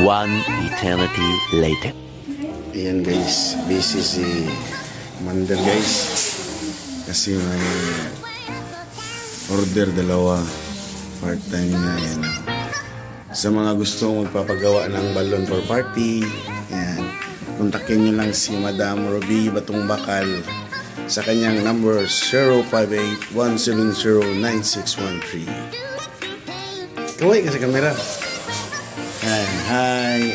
One eternity later. Ayan guys, busy si Commander guys. Kasi may order dalawa. Part-time na yan. Sa mga gustong magpapagawa ng balloon for party, ayan, kontakin nyo lang si Madam Ruby Batong Bakal sa kanyang number 058-170-9613. Uy, kasi kamera. Ayan, hi.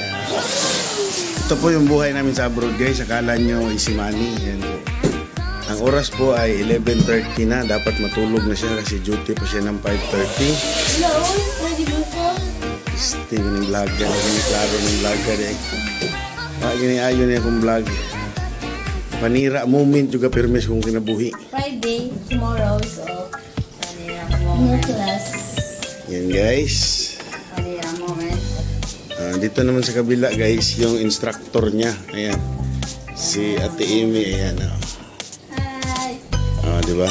Ito po yung buhay namin sa abroad guys. Akala nyo easy money. Ayan po. Ang oras po ay 11:30 na. Dapat matulog na siya kasi duty po siya ng 5:30. Hello, ready mo po? Este, yung vlog yan. Gini klaro ng vlog ka rin. Gini ayon niya kong vlog. Panira moment juga permis kong kinabuhi. Friday, tomorrow, so panira moment. Class. Yan guys. Panira moment. Dito naman sa kabila guys, yung instructor niya. Ayan. Si Ate Amy. Ayan. Hi. Diba?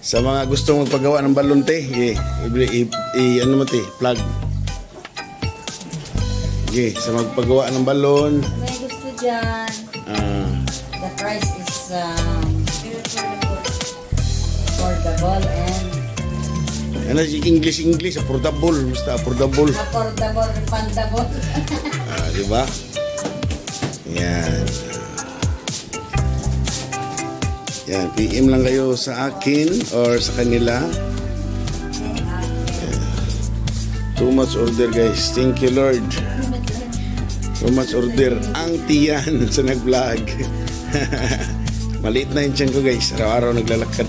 Sa mga gustong magpagawa ng balon te, ano mo te, plug. Okay, sa magpagawa ng balon. May gusto dyan. The price is affordable and ano si English, affordable, basta affordable. affordable, refundable. Diba? Yan. Yan, PM lang kayo sa akin or sa kanila. Too much order guys. Thank you Lord. Too much order. Ang tiyan sa nag-vlog. Maliit na yung tiyan ko guys. Araw-araw naglalakad.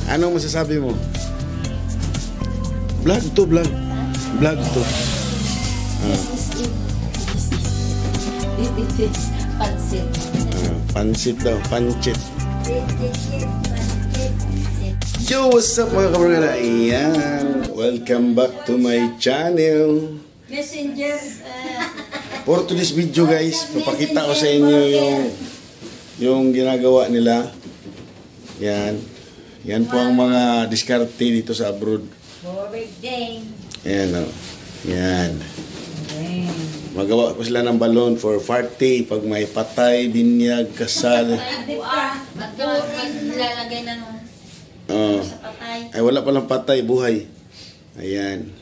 Anong masasabi mo? Vlog to, vlog. Vlog to. Pansit. Pansit daw, pancit. Yo, what's up mga kabarangay? Ayan, welcome back to my channel. Messenger. For today's video guys, papakita ko sa inyo yung ginagawa nila. Yan. Yan po ang mga diskarte dito sa abroad. Birthday. Ayan o. Yan. Magawa po sila ng balon for party. Pag may patay, binyag, kasal. Nilalagay na nung sa patay. Ay, wala palang patay, buhay. Ayan.